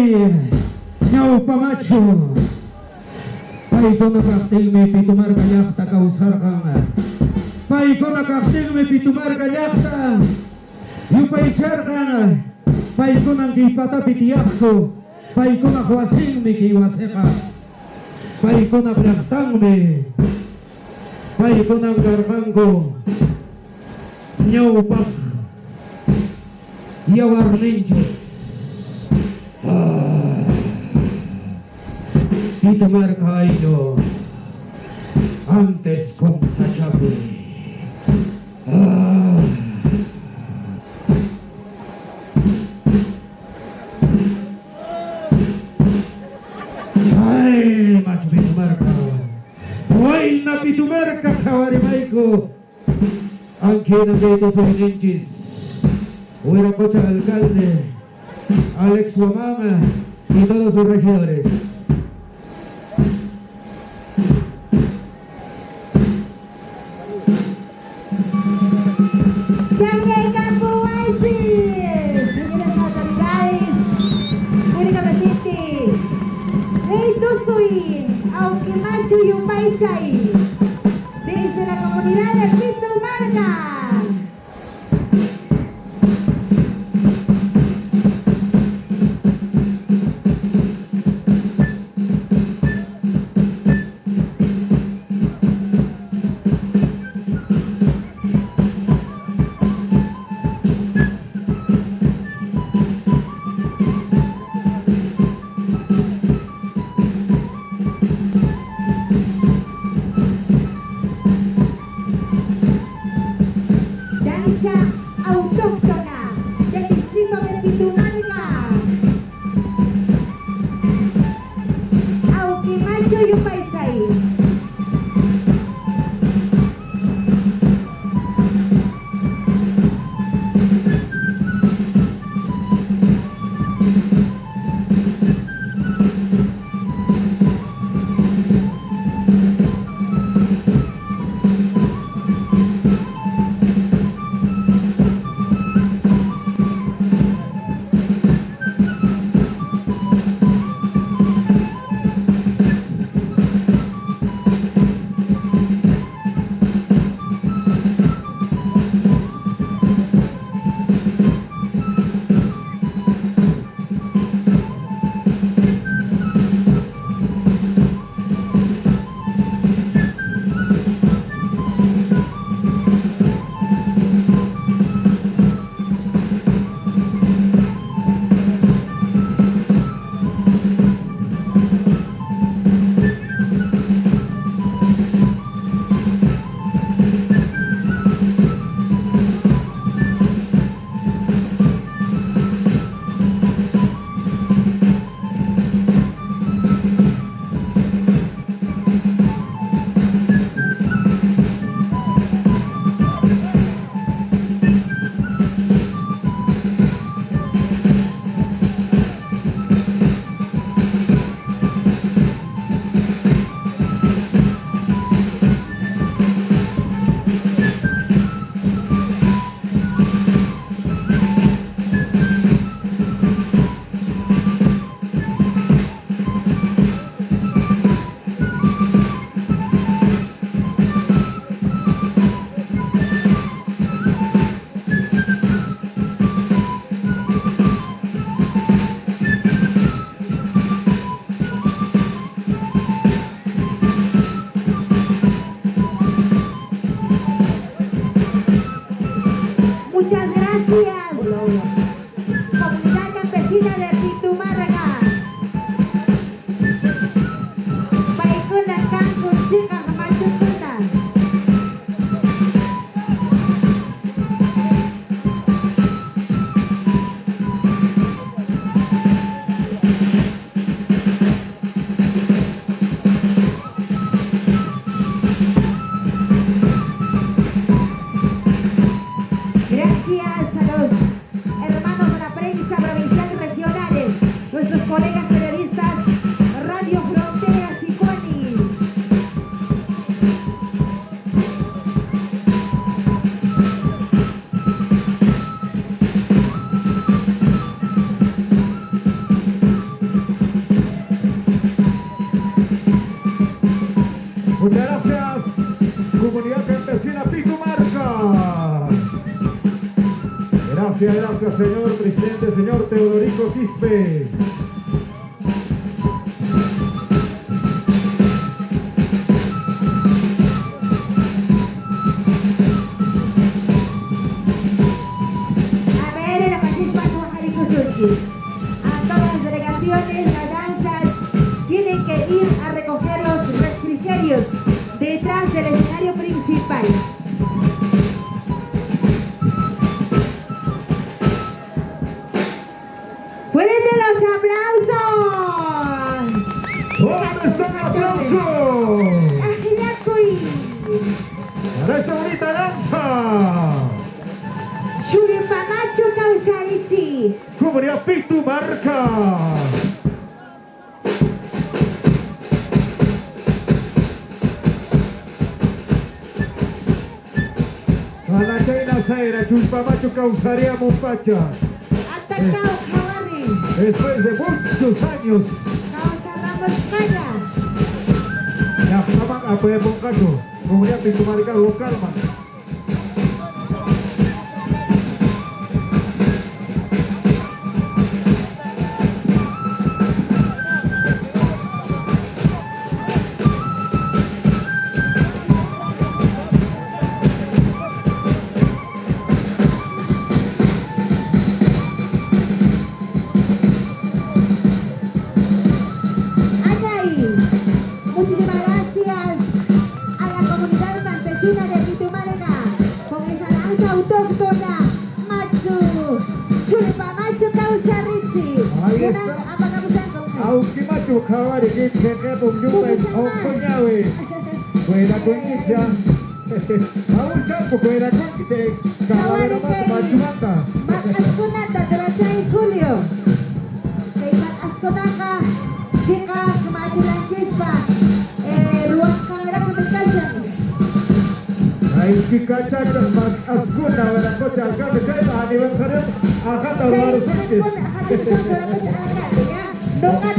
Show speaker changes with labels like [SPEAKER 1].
[SPEAKER 1] Nyau pamacho. Paiko na kakting me pitumar kayakta kausar kang. Paiko na kakting me pitumar kayakta. Yupay char kang. Paiko nang kipata pitiyakto. Paiko na kwasing me kiwaseka. Paiko na plaktang me. Paiko nang garbango. Nyau pak. Yawar ninjas. Pitumar kayo antes kong sasabi. Ay, macho pitumar ka. Huwag na pitumar ka, kawarimay ko. Ang kinagay ito sa ninjis. Huwag ako sa alcalde, Alex Wamanga, y todos sus regidores.
[SPEAKER 2] Aunque macho y un paichay, desde la comunidad de Pitumarca. Autóctona del distrito de Pitumarca. Aunque macho y un paichay.
[SPEAKER 3] Muchas gracias, comunidad campesina Pitumarca. Gracias, señor presidente, señor Teodorico Quispe.
[SPEAKER 2] A ver, en la participación Jalisco Surquis. A todas las delegaciones, las danzas, tienen que ir a recoger los refrigerios detrás del escenario principal. ¡Fuerte los aplausos!
[SPEAKER 3] ¿Dónde está el aplauso?
[SPEAKER 2] ¡Ajiyacuy!
[SPEAKER 3] Para esta bonita danza.
[SPEAKER 2] ¡Churipamacho Causarichi!
[SPEAKER 3] Comunidad Pitumarca. Anachaina Zaira, Chulpamacho Causaría Mompacha.
[SPEAKER 2] ¡Atacao Cabarri!
[SPEAKER 3] Después de muchos años,
[SPEAKER 2] ¡Causa Ramos Maya!
[SPEAKER 3] la fama a Moncacho, Comunidad Pitumarca local, man.
[SPEAKER 2] Muchísimas gracias a la comunidad campesina de Pitumarca con esa danza autóctona Machu Chulpamacho Causarichi.
[SPEAKER 3] Ahí está. Aunque macho cabare que se queda un yupa en Ocoñawe. Buena coñicia. A un champo buena coñicia. Caballero Machumata.
[SPEAKER 2] Mat Asconata de la Chay Julio. Kay Mat Asconata, Chica Machilang Kispa. Ruang Kamera Communication.
[SPEAKER 3] Ay, kikachacha mag ascuna wala ko charka kaya aniversario akan
[SPEAKER 2] Chay
[SPEAKER 3] tawar
[SPEAKER 2] Telepon,
[SPEAKER 3] sakit.
[SPEAKER 2] hati sa sarap sa alakad. Dongan